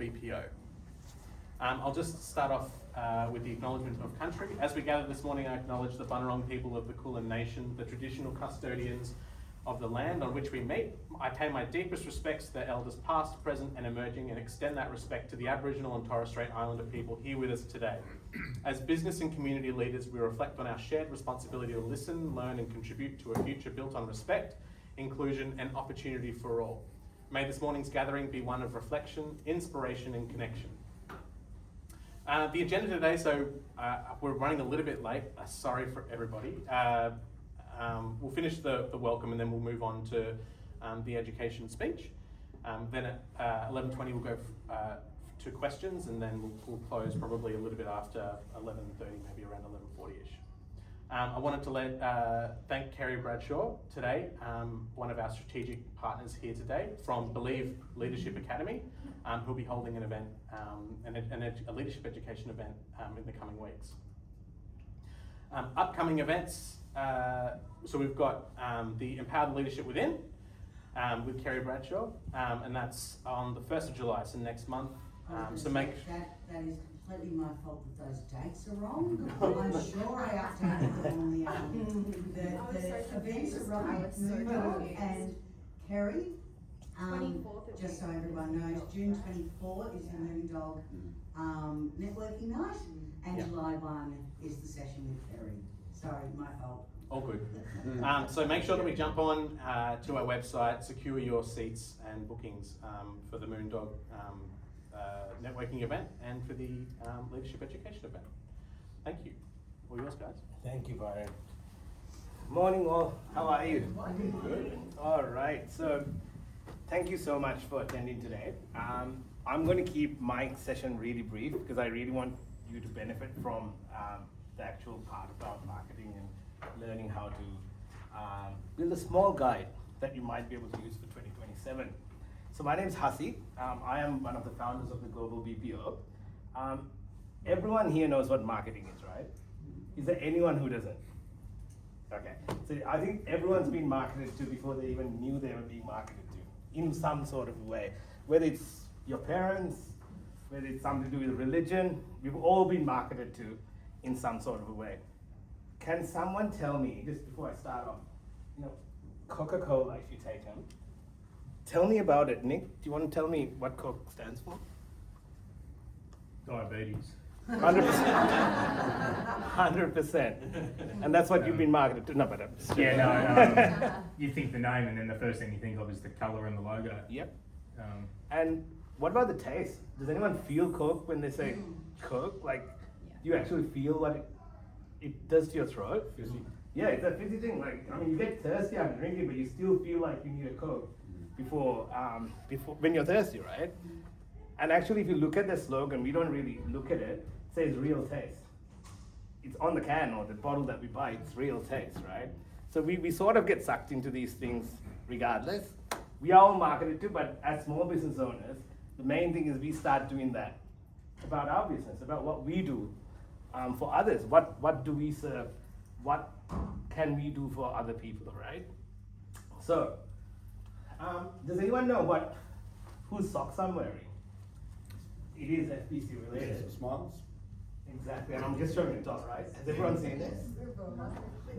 BPO. I'll just start off with the acknowledgement of country. As we gather this morning, I acknowledge the Bunurong people of the Kulin Nation, the traditional custodians of the land on which we meet. I pay my deepest respects to the elders past, present and emerging, and extend that respect to the Aboriginal and Torres Strait Islander people here with us today. As business and community leaders, we reflect on our shared responsibility to listen, learn and contribute to a future built on respect, inclusion and opportunity for all. May this morning's gathering be one of reflection, inspiration and connection. The agenda today, so we're running a little bit late, sorry for everybody. We'll finish the welcome and then we'll move on to the education speech. Then at 11:20 we'll go to questions and then we'll close probably a little bit after 11:30, maybe around 11:40ish. I wanted to thank Kerry Bradshaw today, one of our strategic partners here today from Believe Leadership Academy, who'll be holding an event, a leadership education event in the coming weeks. Upcoming events, so we've got the Empowered Leadership Within with Kerry Bradshaw, and that's on the 1st of July, so next month. That is completely my fault that those dates are wrong. I'm sure I updated them on the events are right. Moondog and Kerry. Just so everyone knows, June 24 is the Moondog networking night, and July 1 is the session with Kerry. Sorry, my fault. All good. So make sure that we jump on to our website, secure your seats and bookings for the Moondog networking event and for the leadership education event. Thank you. All yours, guys. Thank you, Byron. Morning all, how are you? Good. All right, so thank you so much for attending today. I'm going to keep my session really brief because I really want you to benefit from the actual part about marketing and learning how to build a small guide that you might be able to use for 2027. So my name is Hasi. I am one of the founders of the Global BPO. Everyone here knows what marketing is, right? Is there anyone who doesn't? Okay, so I think everyone's been marketed to before they even knew they were being marketed to, in some sort of way. Whether it's your parents, whether it's something to do with religion, we've all been marketed to in some sort of a way. Can someone tell me, just before I start off, Coca-Cola, if you take them, tell me about it. Nick, do you want to tell me what Coke stands for? Diabetes. 100%. 100%. And that's what you've been marketed to. No, but You think the name and then the first thing you think of is the colour and the logo. Yep. And what about the taste? Does anyone feel Coke when they say Coke? Like, do you actually feel what it does to your throat? Fizzy. Yeah, it's a fizzy thing. Like, I mean, you get thirsty after drinking, but you still feel like you need a Coke before when you're thirsty, right? And actually, if you look at the slogan, we don't really look at it. It says real taste. It's on the can or the bottle that we buy. It's real taste, right? So we sort of get sucked into these things regardless. We are all marketed to, but as small business owners, the main thing is we start doing that about our business, about what we do for others. What do we serve? What can we do for other people, right? So, does anyone know whose socks I'm wearing? It is FBC related. Smiles. Exactly, and I'm just showing it off, right? Has everyone seen this?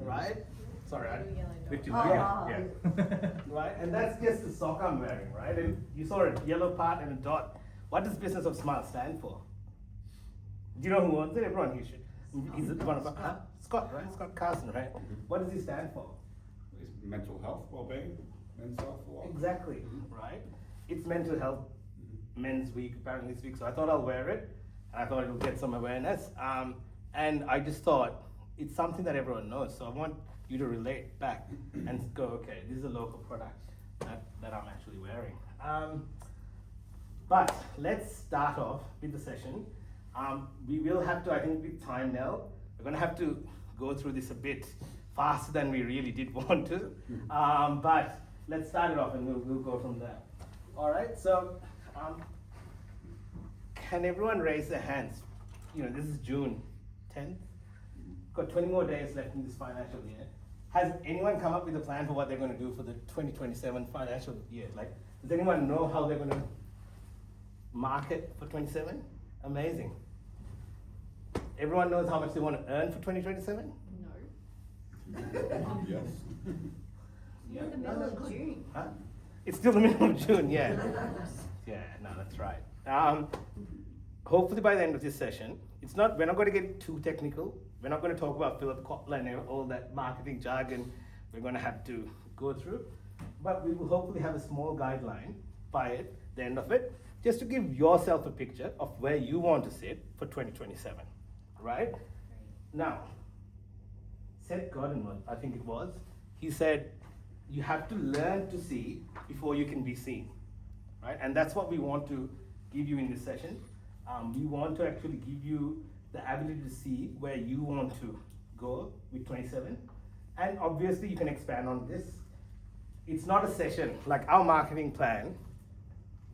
Right? Sorry, I Lift your leg up. Yeah. right? And that's just the sock I'm wearing, right? And you saw a yellow part and a dot. What does Business of Smile stand for? Do you know who owns it? Everyone here should. He's one of Scott, right? Scott Carson, right? What does he stand for? It's mental health, well-being, men's health, Exactly, right? It's Mental Health Men's Week, apparently this week, so I thought I'll wear it, and I thought it'll get some awareness. And I just thought it's something that everyone knows, so I want you to relate back and go, okay, this is a local product that I'm actually wearing. But let's start off with the session. We will have to, I think with time now, we're gonna have to go through this a bit faster than we really did want to. But let's start it off and we'll go from there. All right, so can everyone raise their hands? This is June 10th. Got 20 more days left in this financial year. Has anyone come up with a plan for what they're going to do for the 2027 financial year? Like, does anyone know how they're going to market for 27? Amazing. Everyone knows how much they want to earn for 2027? Yes. You're in the middle of June. Huh? It's still the middle of June, yeah. Yeah, no, that's right. Hopefully by the end of this session, we're not going to get too technical. We're not going to talk about Philip Kotler and all that marketing jargon we're going to have to go through. But we will hopefully have a small guideline by the end of it, just to give yourself a picture of where you want to sit for 2027, right? Now, Seth Godin, I think it was, he said, you have to learn to see before you can be seen, right? And that's what we want to give you in this session. We want to actually give you the ability to see where you want to go with 27. And obviously you can expand on this. It's not a session, like our marketing plan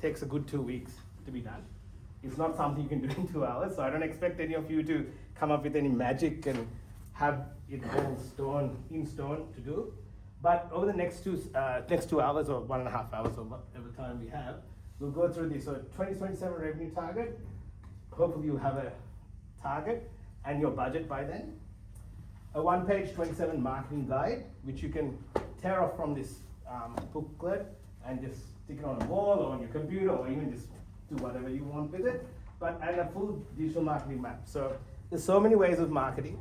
takes a good 2 weeks to be done. It's not something you can do in 2 hours, so I don't expect any of you to come up with any magic and have it all in stone to do. But over the next 2 hours or 1.5 hours or whatever time we have, we'll go through this. So 2027 revenue target, hopefully you'll have a target and your budget by then. A 1-page 27 marketing guide, which you can tear off from this booklet and just stick it on a wall or on your computer, or even just do whatever you want with it. And a full digital marketing map. So there's so many ways of marketing,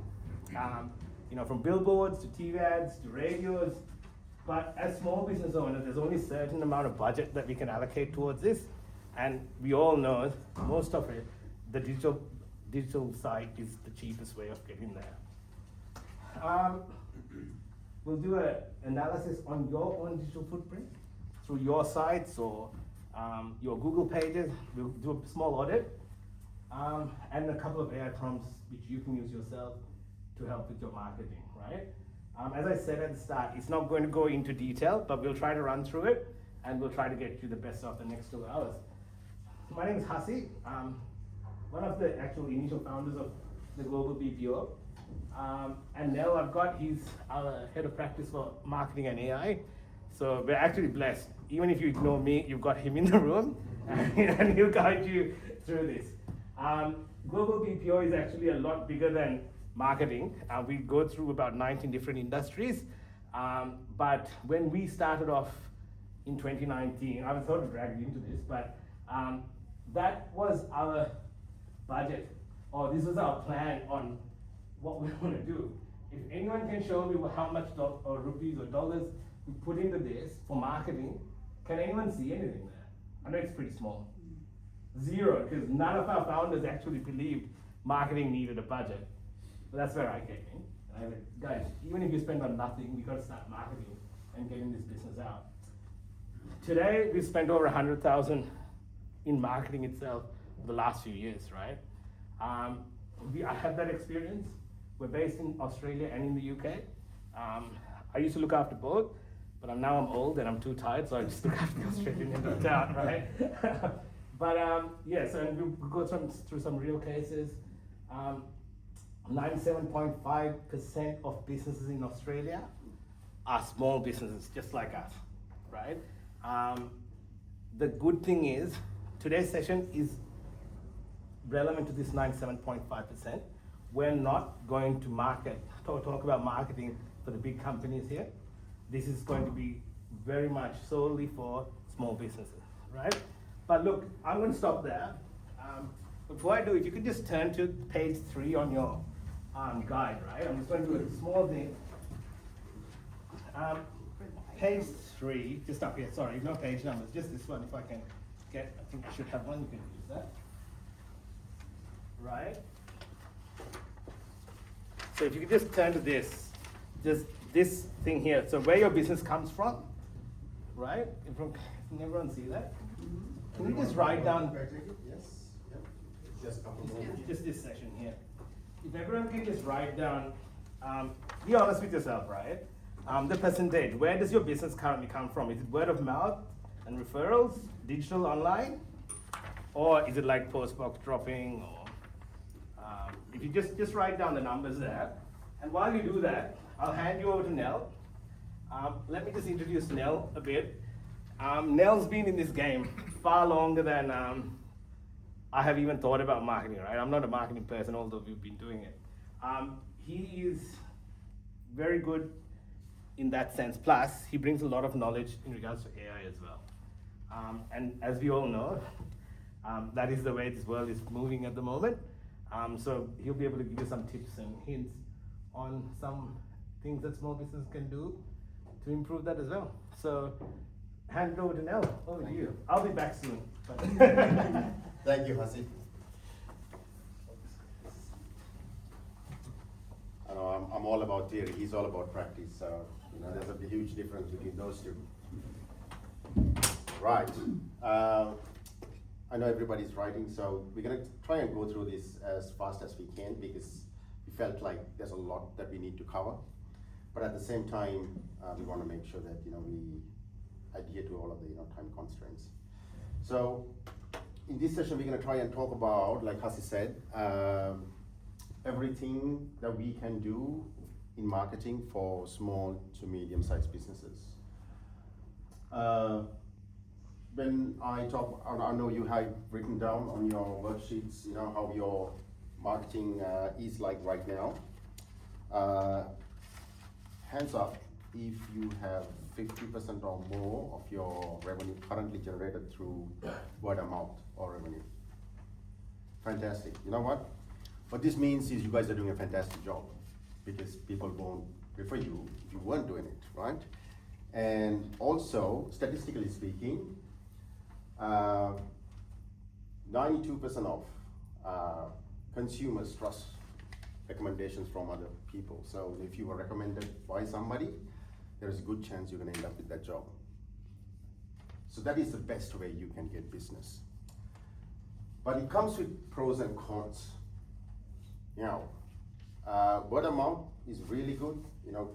from billboards to TV ads to radios. But as small business owners, there's only a certain amount of budget that we can allocate towards this. And we all know most of it, the digital side is the cheapest way of getting there. We'll do an analysis on your own digital footprint through your sites or your Google pages. We'll do a small audit and a couple of AI prompts which you can use yourself to help with your marketing, right? As I said at the start, it's not going to go into detail, but we'll try to run through it and we'll try to get you the best of the next 2 hours. My name is Hasi. One of the actual initial founders of the global BPO. And Nell, I've got, he's our head of practice for marketing and AI. So we're actually blessed. Even if you ignore me, you've got him in the room and he'll guide you through this. Global BPO is actually a lot bigger than marketing. We go through about 19 different industries. But when we started off in 2019, I was sort of dragged into this, but that was our budget, or this was our plan on what we want to do. If anyone can show me how much or rupees or dollars we put into this for marketing, can anyone see anything there? I know it's pretty small. Zero, because none of our founders actually believed marketing needed a budget. But that's where I came in. And I was like, guys, even if you spend on nothing, you got to start marketing and getting this business out. Today, we've spent over 100,000 in marketing itself the last few years, right? I have that experience. We're based in Australia and in the UK. I used to look after both, but now I'm old and I'm too tired, so I just look after the Australian end of town, right? But so we'll go through some real cases. 97.5% of businesses in Australia are small businesses, just like us, right? The good thing is, today's session is relevant to this 97.5%. We're not going to talk about marketing for the big companies here. This is going to be very much solely for small businesses, right? But look, I'm going to stop there. Before I do, if you could just turn to page 3 on your guide, right? I'm just going to do a small thing. Page 3, just up here, sorry, no page numbers, just this one, if I can get, I think I should have one, you can use that. Right? So if you could just turn to this, just this thing here. So where your business comes from, right? Can everyone see that? Can you just write down? Yes. Yep. Just this section here. If everyone can just write down, be honest with yourself, right? The percentage, where does your business currently come from? Is it word of mouth and referrals, digital, online? Or is it like postbox dropping? Or if you just write down the numbers there. And while you do that, I'll hand you over to Nell. Let me just introduce Nell a bit. Nell's been in this game far longer than I have even thought about marketing, right? I'm not a marketing person, although we've been doing it. He is very good in that sense. Plus, he brings a lot of knowledge in regards to AI as well. And as we all know, that is the way this world is moving at the moment. So he'll be able to give you some tips and hints on some things that small businesses can do to improve that as well. So hand it over to Nell. Over to you. I'll be back soon. But Thank you, Hasi. I know I'm all about theory, he's all about practice, so there's a huge difference between those two. Right. I know everybody's writing, so we're gonna try and go through this as fast as we can because we felt like there's a lot that we need to cover. But at the same time, we want to make sure that we adhere to all of the time constraints. So in this session, we're going to try and talk about, like Hasi said, everything that we can do in marketing for small to medium-sized businesses. When I talk, I know you have written down on your worksheets, how your marketing is like right now. Hands up if you have 50% or more of your revenue currently generated through word of mouth or revenue. Fantastic. You know what? What this means is you guys are doing a fantastic job because people won't refer you if you weren't doing it, right? And also, statistically speaking, 92% of consumers trust recommendations from other people. So if you were recommended by somebody, there's a good chance you're going to end up with that job. So that is the best way you can get business. But it comes with pros and cons. Word of mouth is really good,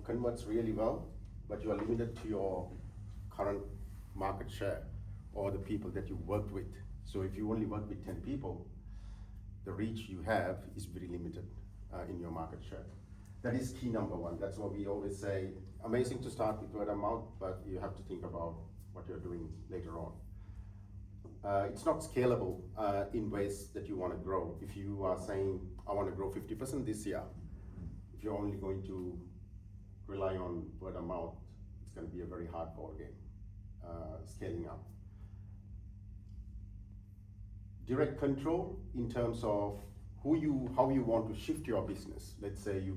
converts really well, but you are limited to your current market share or the people that you worked with. So if you only work with 10 people, the reach you have is very limited in your market share. That is key number one. That's what we always say. Amazing to start with word of mouth, but you have to think about what you're doing later on. It's not scalable in ways that you want to grow. If you are saying, I want to grow 50% this year, if you're only going to rely on word of mouth, it's going to be a very hard ball game, scaling up. Direct control in terms of how you want to shift your business. Let's say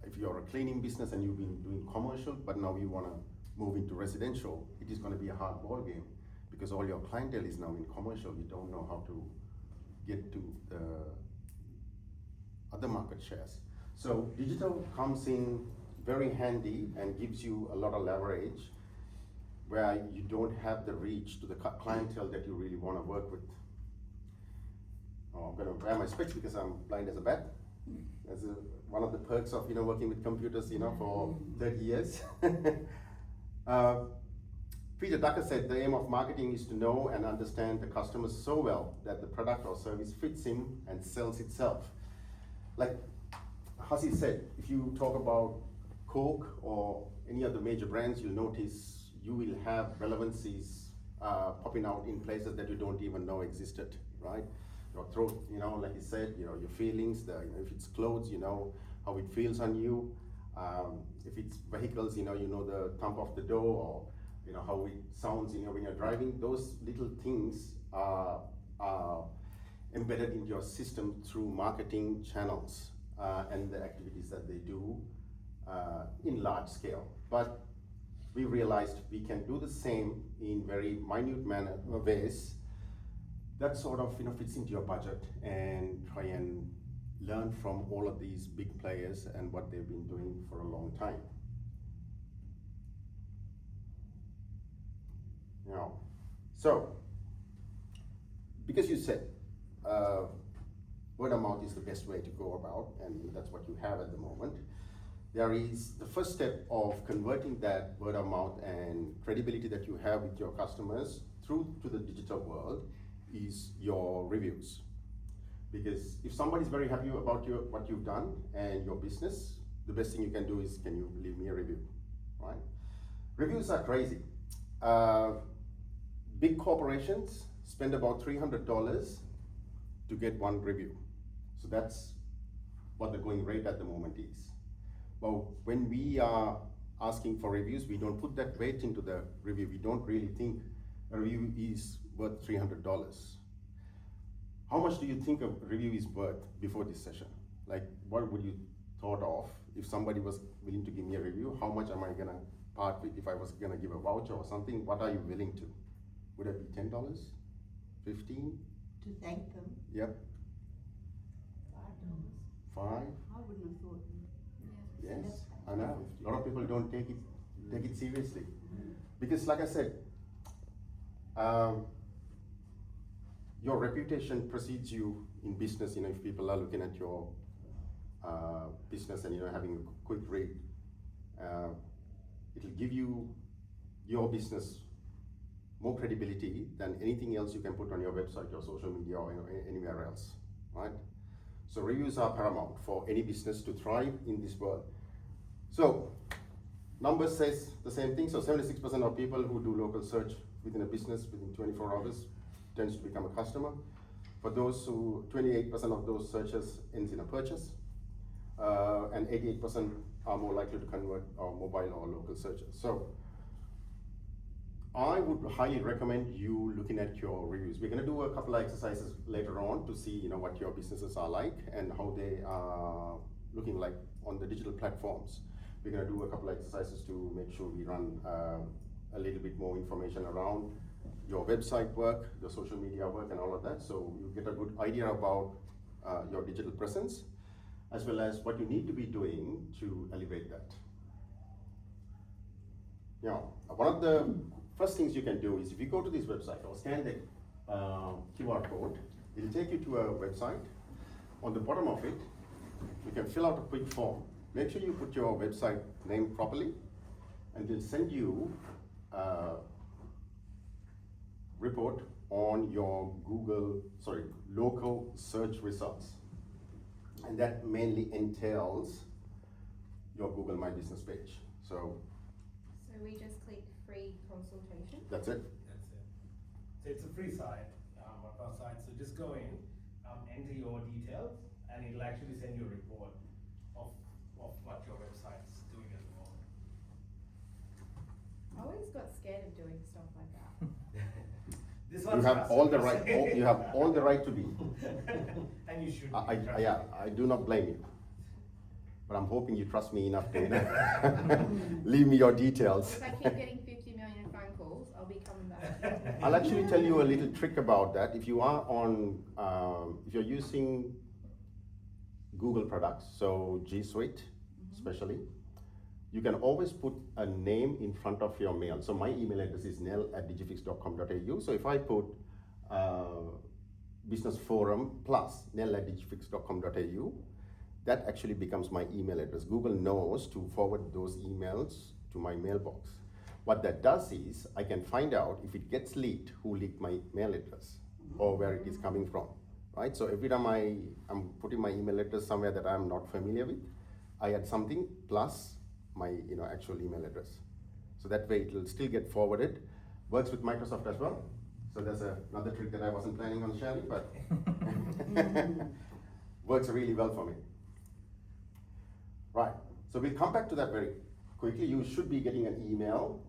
if you're a cleaning business and you've been doing commercial, but now you want to move into residential, it is going to be a hard ball game because all your clientele is now in commercial. You don't know how to get to the other market shares. So digital comes in very handy and gives you a lot of leverage where you don't have the reach to the clientele that you really want to work with. I'm going to wear my specs because I'm blind as a bat. That's one of the perks of working with computers for 30 years. Peter Drucker said the aim of marketing is to know and understand the customers so well that the product or service fits him and sells itself. Like Hasi said, if you talk about Coke or any other major brands, you'll notice you will have relevancies popping out in places that you don't even know existed, right? Your throat, like you said, your feelings, if it's clothes, how it feels on you. If it's vehicles, you know the thump of the door, or how it sounds, when you're driving. Those little things are embedded in your system through marketing channels and the activities that they do in large scale. But we realized we can do the same in very minute ways that sort of fits into your budget and try and learn from all of these big players and what they've been doing for a long time. So because you said word of mouth is the best way to go about, and that's what you have at the moment, there is the first step of converting that word of mouth and credibility that you have with your customers through to the digital world is your reviews. Because if somebody's very happy about what you've done and your business, the best thing you can do is, can you leave me a review, right? Reviews are crazy. Big corporations spend about $300 to get one review. So that's what the going rate at the moment is. But when we are asking for reviews, we don't put that weight into the review. We don't really think a review is worth $300. How much do you think a review is worth before this session? Like, what would you thought of if somebody was willing to give me a review? How much am I gonna part with? If I was gonna give a voucher or something, what are you willing to? Would it be $10? $15? To thank them. Yep. $5. 5? I wouldn't have thought. Yes, I know. A lot of people don't take it seriously. Because like I said, your reputation precedes you in business. You know, if people are looking at your business and, you know, having a quick read, it'll give you your business more credibility than anything else you can put on your website, your social media, or, you know, anywhere else, right? So reviews are paramount for any business to thrive in this world. So numbers says the same thing. So 76% of people who do local search within a business within 24 hours tends to become a customer. For those who, 28% of those searches ends in a purchase, and 88% are more likely to convert mobile or local searches. So I would highly recommend you looking at your reviews. We're gonna do a couple of exercises later on to see, you know, what your businesses are like and how they are looking like on the digital platforms. We're gonna do a couple of exercises to make sure we run a little bit more information around your website work, your social media work, and all of that, so you get a good idea about your digital presence, as well as what you need to be doing to elevate that. Now, one of the first things you can do is if you go to this website or scan the QR code, it'll take you to a website. On the bottom of it, you can fill out a quick form. Make sure you put your website name properly, and they'll send you a report on your local search results. And that mainly entails your Google My Business page. So we just click free consultation? that's it. That's it. So it's a free site, one of our sites. So just go in, enter your details, and it'll actually send you a report of what your website's doing at the moment. I always got scared of doing stuff like that. This You one's have fast, all the I right. say. You have all the right to be. And you should. I do not blame you, but I'm hoping you trust me enough to leave me your details. If I keep getting 50 million phone calls, I'll be coming back. I'll actually tell you a little trick about that. If you are on, if you're using Google products, so G Suite especially, you can always put a name in front of your mail. So my email address is nell@digifix.com.au. So if I put business forum plus nell@digifix.com.au, that actually becomes my email address. Google knows to forward those emails to my mailbox. What that does is I can find out if it gets leaked, who leaked my mail address or where it is coming from, right? So every time I'm putting my email address somewhere that I'm not familiar with, I add something plus my actual email address. So that way it will still get forwarded. Works with Microsoft as well. So there's another trick that I wasn't planning on sharing, but works really well for me. Right, so we'll come back to that very quickly. You should be getting an email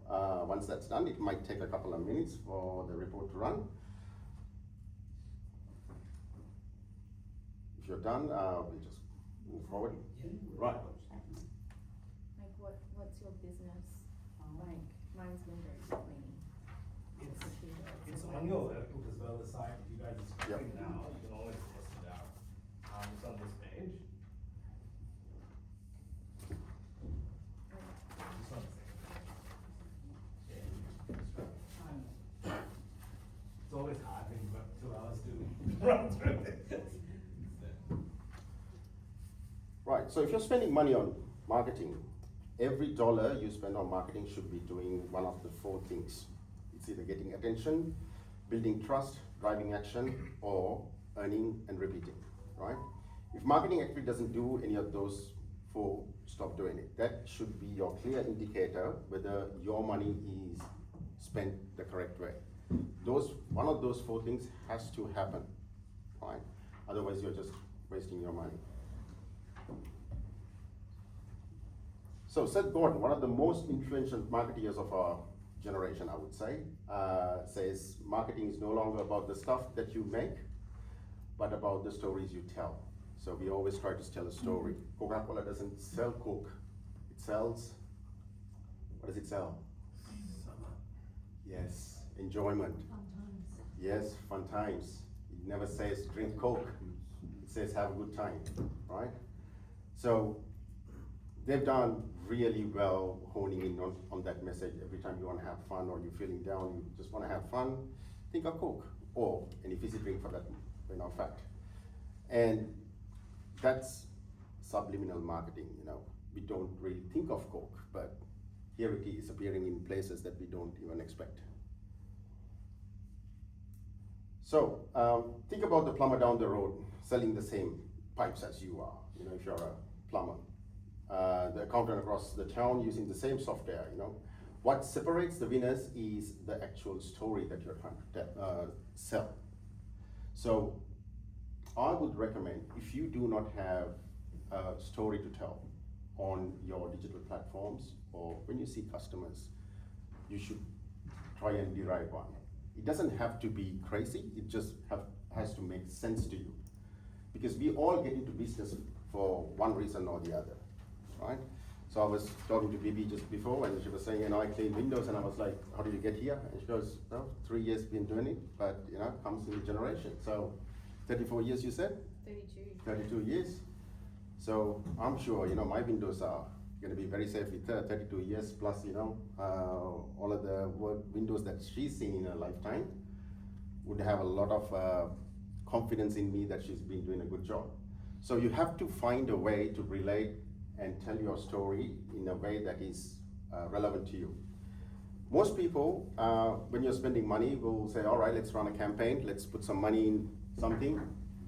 once that's done. It might take a couple of minutes for the report to run. If you're done, we'll just move forward. Right. Like what's your business? Like mine's windows cleaning. It's on your webhook as well, the site. If you guys are scrolling Yep. now, you can always test it out. It's on this page. It's on the second page. Yeah. It's always hard when you've got 2 hours to run through it. Right, so if you're spending money on marketing, every dollar you spend on marketing should be doing one of the 4 things. It's either getting attention, building trust, driving action, or earning and repeating, right? If marketing actually doesn't do any of those 4, stop doing it. That should be your clear indicator whether your money is spent the correct way. One of those 4 things has to happen, right? Otherwise, you're just wasting your money. So Seth Godin, one of the most influential marketeers of our generation, I would say, says marketing is no longer about the stuff that you make, but about the stories you tell. So we always try to tell a story. Coca-Cola doesn't sell Coke. It sells, what does it sell? Yes, enjoyment. Yes, fun times. It never says drink Coke. It says have a good time, right? So they've done really well honing in on that message. Every time you want to have fun or you're feeling down, you just want to have fun, think of Coke or any fizzy drink for that fact. And that's subliminal marketing, We don't really think of Coke, but here it is appearing in places that we don't even expect. So think about the plumber down the road selling the same pipes as you are, if you're a plumber. The accountant across the town using the same software, What separates the winners is the actual story that you're trying to sell. So I would recommend, if you do not have a story to tell on your digital platforms or when you see customers, you should try and derive one. It doesn't have to be crazy, it just has to make sense to you. Because we all get into business for one reason or the other, right? So I was talking to Bibi just before and she was saying, I clean windows, and I was like, how did you get here? And she goes, 3 years been doing it, but it comes in a generation. So 34 years you said? 32. 32 years. So I'm sure, my windows are going to be very safe with her, 32 years plus, all of the windows that she's seen in her lifetime would have a lot of confidence in me that she's been doing a good job. So you have to find a way to relate and tell your story in a way that is relevant to you. Most people, when you're spending money, will say, all right, let's run a campaign, let's put some money in something,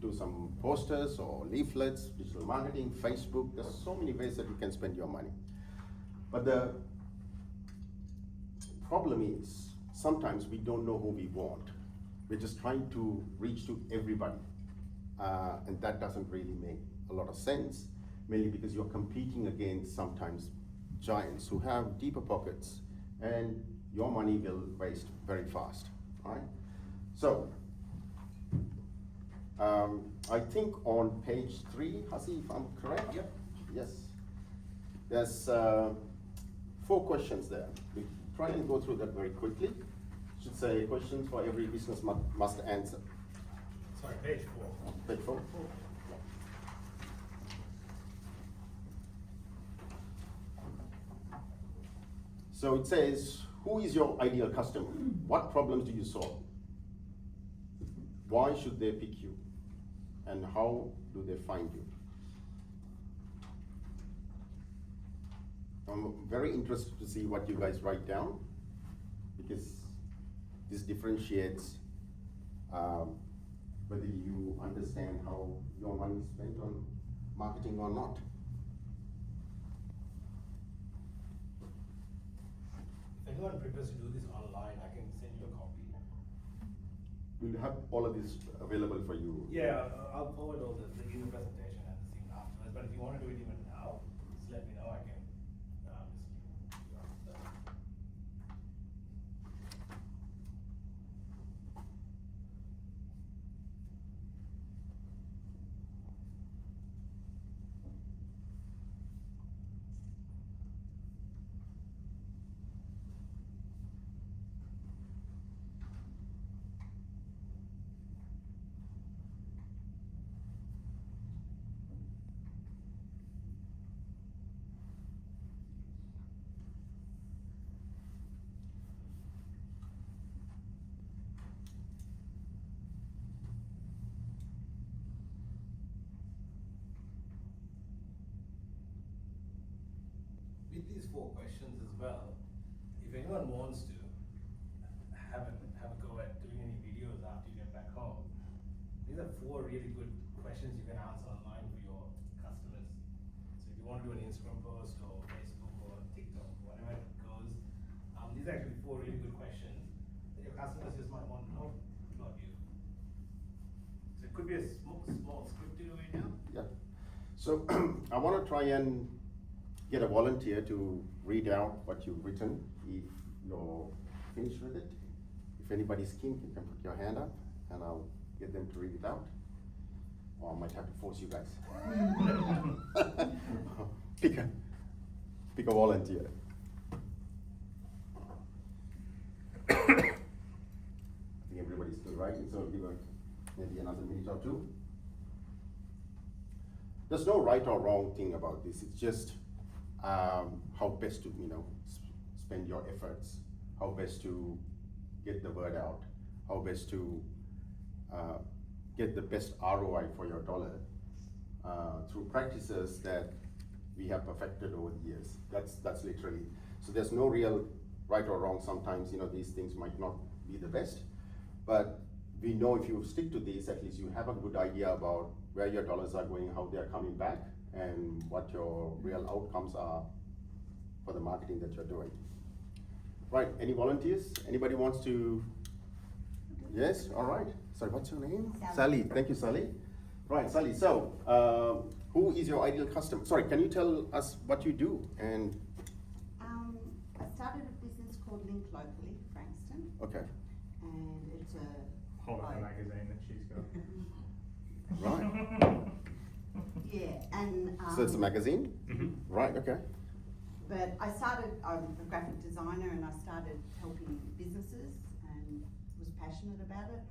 do some posters or leaflets, digital marketing, Facebook. There's so many ways that you can spend your money. But the problem is, sometimes we don't know who we want. We're just trying to reach to everybody. And that doesn't really make a lot of sense, mainly because you're competing against sometimes giants who have deeper pockets, and your money will waste very fast, right? So, I think on page 3, Hasi, if I'm correct? Yep. Yes. There's 4 questions there. We try and go through that very quickly. Should say questions for every business must answer. Sorry, page 4. Page 4? So it says, who is your ideal customer? What problems do you solve? Why should they pick you? And how do they find you? I'm very interested to see what you guys write down, because this differentiates whether you understand how your money is spent on marketing or not. If anyone prefers to do this online, I can send you a copy. We'll have all of this available for you. Yeah, I'll forward all the video presentation and the scene afterwards, but if you want to do it even now, just let me know, I can just do it. With these 4 questions as well, if anyone wants to have a go at doing any videos after you get back home, these are 4 really good questions you can answer online for your customers. So if you want to do an Instagram post or Facebook or TikTok, whatever it goes, these are actually 4 really good questions that your customers just might want to know about you. So it could could be a small scripting right now. Yeah. So I want to try and get a volunteer to read out what you've written. If you're finished with it, if anybody's keen, you can put your hand up and I'll get them to read it out. Or I might have to force you guys. pick a volunteer. I think everybody's still writing, so give it maybe another minute or two. There's no right or wrong thing about this. It's just how best to spend your efforts, how best to get the word out, how best to get the best ROI for your dollar through practices that we have perfected over the years. That's literally. So there's no real right or wrong. Sometimes these things might not be the best, but we know if you stick to these, at least you have a good idea about where your dollars are going, how they are coming back, and what your real outcomes are for the marketing that you're doing. Right, any volunteers? Anybody wants to? Yes, all right. Sorry, what's your name? Sally. Thank you, Sally. Right, Sally, so who is your ideal customer? Sorry, can you tell us what you do? And I started a business called Link Locally, Frankston, okay, and it's a Hold up the magazine that she's got. right. yeah, and So it's a magazine? Mhm. Right, okay. but I'm a graphic designer, and I started helping businesses and was passionate about it.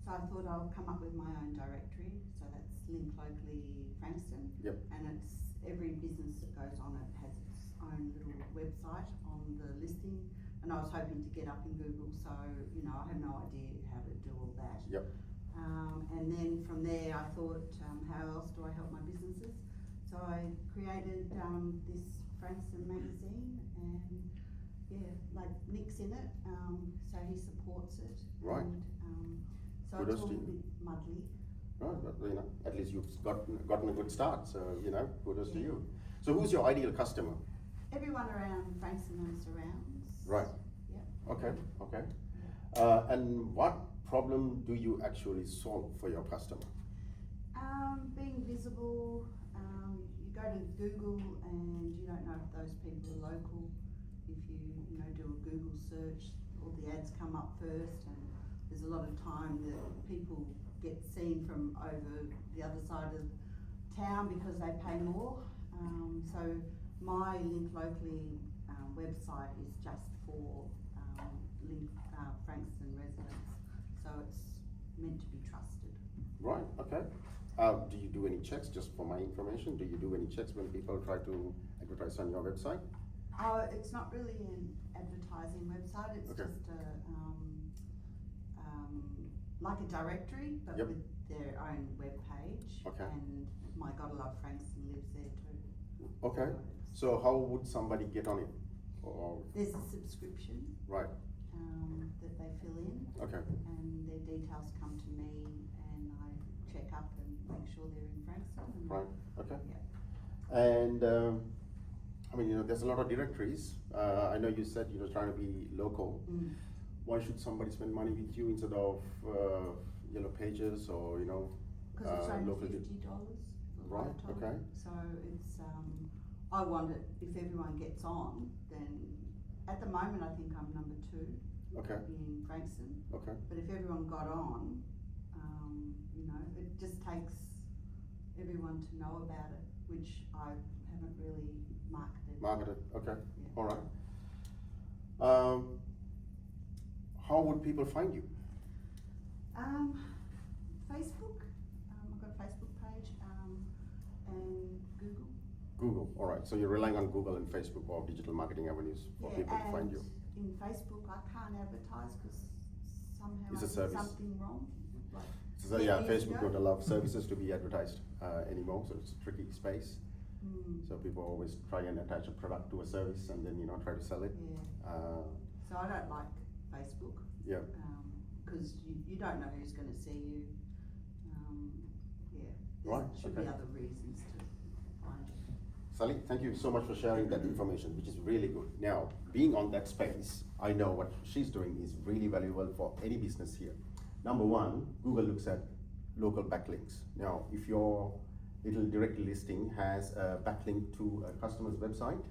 So I thought I'll come up with my own directory. So that's Link Locally Frankston. Yep. And it's every business that goes on it has its own little website on the listing. And I was hoping to get up in Google, so I had no idea how to do all that. Yep. And then from there I thought, how else do I help my businesses? So I created this Frankston magazine, and Nick's in it, so he supports it. Right. And, so Kudos it's all to a you. bit muddly. Right, but at least you've gotten a good start, so kudos to you. So who's your ideal customer? Everyone around Frankston and surrounds. Right. Yeah. Okay. And what problem do you actually solve for your customer? Being visible, you go to Google and you don't know if those people are local. If you do a Google search, all the ads come up first, and there's a lot of time that people get seen from over the other side of town because they pay more. So my Link Locally website is just for Frankston residents, so it's meant to be trusted. Right, okay. Do you do any checks, just for my information? Do you do any checks when people try to advertise on your website? It's not really an advertising website, it's Okay. just like a directory, but Yep. with their own web page. Okay. And my Gotta Love Frankston lives there too. Okay. So how would somebody get on it? Or, There's a subscription right, that they fill in, okay. and their details come to me, and I check up and make sure they're in Frankston. And Right, okay. Yeah. And there's a lot of directories. I know you said you're trying to be local. Mm. Why should somebody spend money with you instead of Yellow Pages or Cause it's only local? $50 a Right, lifetime. okay. So it's, I want it, if everyone gets on, then, at the moment I think I'm number 2 Okay, in Frankston. okay. But if everyone got on, it just takes everyone to know about it, which I haven't really marketed. Marketed, okay, Yeah. all right. How would people find you? Facebook, I've got a Facebook page, and Google. Google, all right. So you're relying on Google and Facebook or digital marketing avenues for people to find you. In Facebook, I can't advertise because somehow It's I a did service. something wrong. Like So 10 yeah, years Facebook ago. don't allow services to be advertised anymore, so it's a tricky space. Mm, So people always try and attach a product to a service and then try to sell it. yeah, so I don't like Facebook. Yeah. Because you don't know who's going to see you. Yeah, there Right, should okay. be other reasons to find you. Sally, thank you so much for sharing that information, which is really good. Now, being on that space, I know what she's doing is really valuable for any business here. Number one, Google looks at local backlinks. Now, if your little direct listing has a backlink to a customer's website,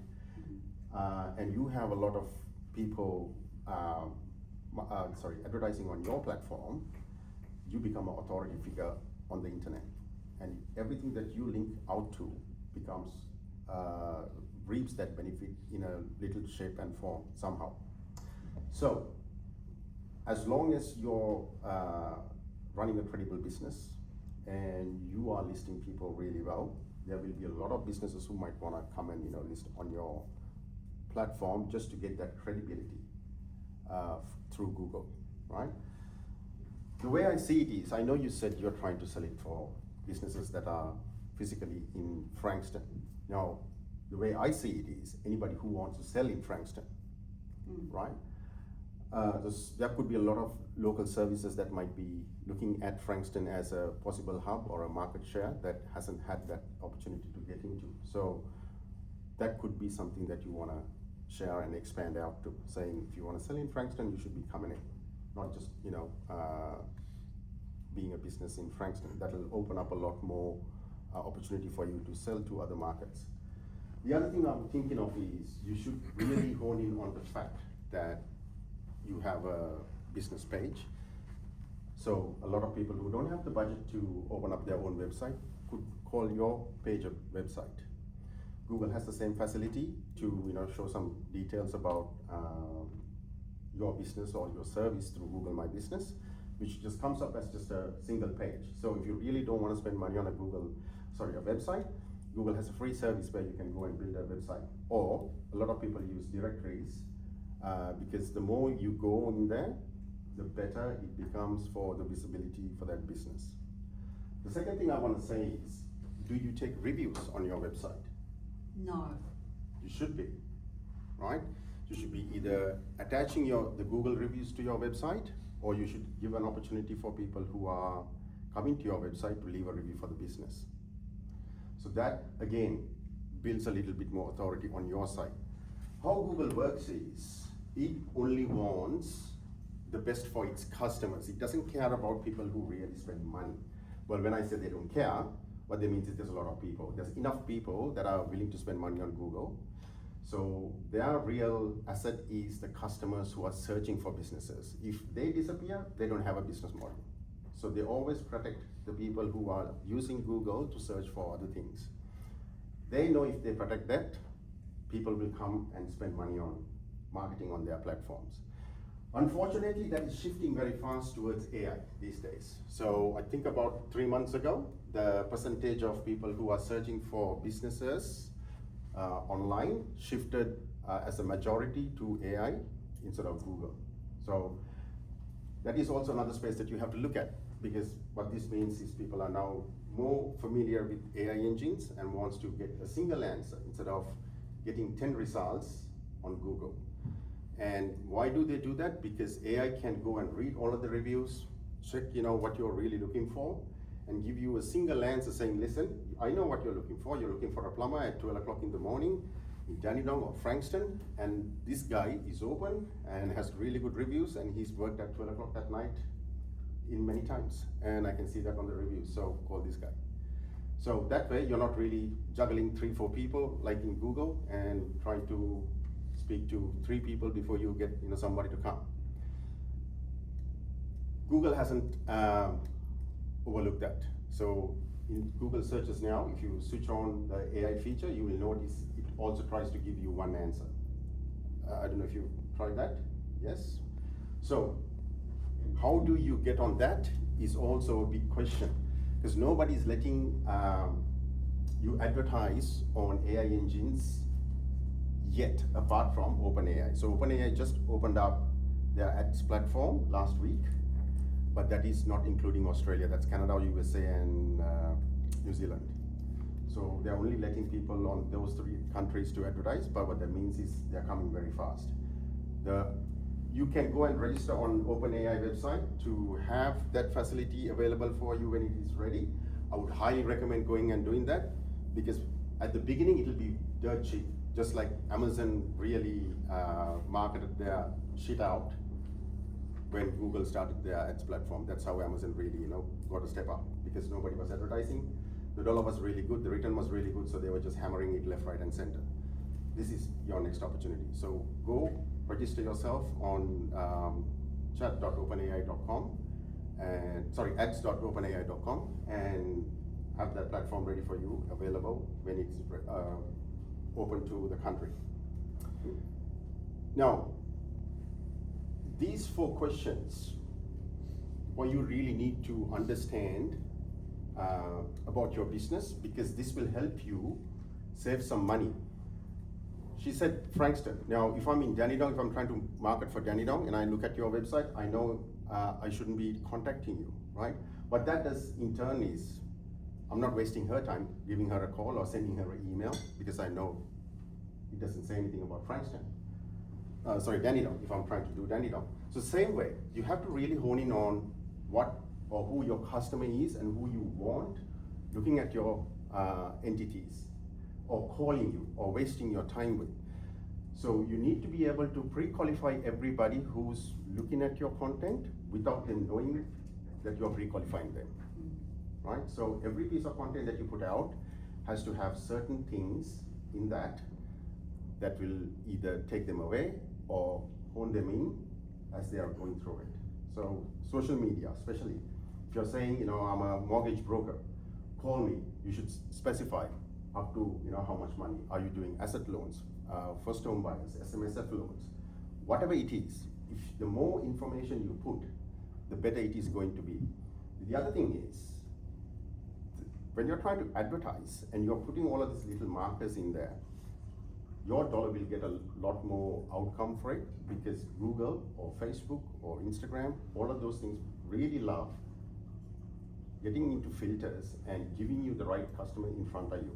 and you have a lot of people advertising on your platform, you become an authority figure on the internet. And everything that you link out to becomes, reaps that benefit in a little shape and form somehow. So, as long as you're running a credible business and you are listing people really well, there will be a lot of businesses who might wanna come and list on your platform just to get that credibility through Google, right? The way I see it is, I know you said you're trying to sell it for businesses that are physically in Frankston. Now, the way I see it is, anybody who wants to sell in Frankston, right? There could be a lot of local services that might be looking at Frankston as a possible hub or a market share that hasn't had that opportunity to get into. So that could be something that you want to share and expand out to, saying if you want to sell in Frankston, you should be coming in, not just being a business in Frankston. That will open up a lot more opportunity for you to sell to other markets. The other thing I'm thinking of is you should really hone in on the fact that you have a business page. So a lot of people who don't have the budget to open up their own website could call your page a website. Google has the same facility to show some details about your business or your service through Google My Business, which just comes up as just a single page. So if you really don't want to spend money on a website, Google has a free service where you can go and build a website. Or a lot of people use directories because the more you go in there, the better it becomes for the visibility for that business. The second thing I want to say is, do you take reviews on your website? No. You should be, right? You should be either attaching the Google reviews to your website, or you should give an opportunity for people who are coming to your website to leave a review for the business. So that, again, builds a little bit more authority on your side. How Google works is, it only wants the best for its customers. It doesn't care about people who really spend money. Well, when I say they don't care, what they mean is there's a lot of people. There's enough people that are willing to spend money on Google. So their real asset is the customers who are searching for businesses. If they disappear, they don't have a business model. So they always protect the people who are using Google to search for other things. They know if they protect that, people will come and spend money on marketing on their platforms. Unfortunately, that is shifting very fast towards AI these days. So I think about 3 months ago, the percentage of people who are searching for businesses online shifted as a majority to AI instead of Google. So that is also another space that you have to look at, because what this means is people are now more familiar with AI engines and wants to get a single answer instead of getting 10 results on Google. And why do they do that? Because AI can go and read all of the reviews, check what you're really looking for, and give you a single answer saying, listen, I know what you're looking for. You're looking for a plumber at 12 o'clock in the morning in Dandenong or Frankston, and this guy is open and has really good reviews, and he's worked at 12 o'clock at night in many times, and I can see that on the reviews, so call this guy. So that way you're not really juggling 3-4 people like in Google and trying to speak to 3 people before you get somebody to come. Google hasn't overlooked that. So in Google searches now, if you switch on the AI feature, you will notice it also tries to give you one answer. I don't know if you've tried that. Yes? So how do you get on that is also a big question, because nobody's letting you advertise on AI engines yet, apart from OpenAI. So OpenAI just opened up their ads platform last week, but that is not including Australia. That's Canada, USA, and New Zealand. So they're only letting people on those 3 countries to advertise, but what that means is they're coming very fast. You can go and register on OpenAI website to have that facility available for you when it is ready. I would highly recommend going and doing that, because at the beginning it'll be dirt cheap, just like Amazon really marketed their shit out. when Google started their ads platform. That's how Amazon really, got a step up, because nobody was advertising. The dollar was really good, the return was really good, so they were just hammering it left, right, and center. This is your next opportunity. So go register yourself on chat.openai.com and ads.openai.com and have that platform ready for you, available when it's open to the country. Now, these 4 questions, what you really need to understand about your business, because this will help you save some money. She said Frankston. Now, if I'm in Dandenong, if I'm trying to market for Dandenong and I look at your website, I know I shouldn't be contacting you, right? What that does in turn is, I'm not wasting her time giving her a call or sending her an email, because I know it doesn't say anything about Frankston. Dandenong, if I'm trying to do Dandenong. So same way, you have to really hone in on what or who your customer is and who you want, looking at your entities, or calling you, or wasting your time with. So you need to be able to pre-qualify everybody who's looking at your content without them knowing that you're pre-qualifying them, right? So every piece of content that you put out has to have certain things in that will either take them away or hone them in as they are going through it. So social media, especially, if you're saying, I'm a mortgage broker, call me, you should specify up to, how much money. Are you doing asset loans, first home buyers, SMSF loans, whatever it is. If the more information you put, the better it is going to be. The other thing is, when you're trying to advertise and you're putting all of these little markers in there, your dollar will get a lot more outcome for it, because Google or Facebook or Instagram, all of those things really love getting into filters and giving you the right customer in front of you.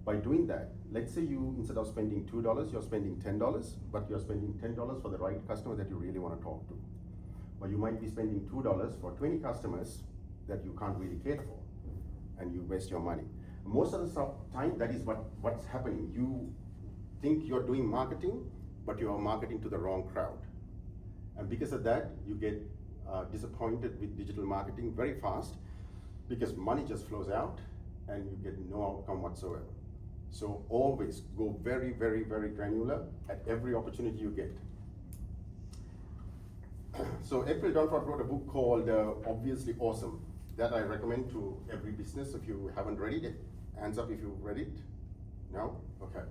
By doing that, let's say you, instead of spending $2, you're spending $10, but you're spending $10 for the right customer that you really want to talk to. Or you might be spending $2 for 20 customers that you can't really cater for, and you waste your money. Most of the time, that is what's happening. You think you're doing marketing, but you are marketing to the wrong crowd. And because of that, you get disappointed with digital marketing very fast, because money just flows out and you get no outcome whatsoever. So always go very, very, very granular at every opportunity you get. So April Dunford wrote a book called Obviously Awesome, that I recommend to every business. If you haven't read it, hands up if you've read it. No? Okay.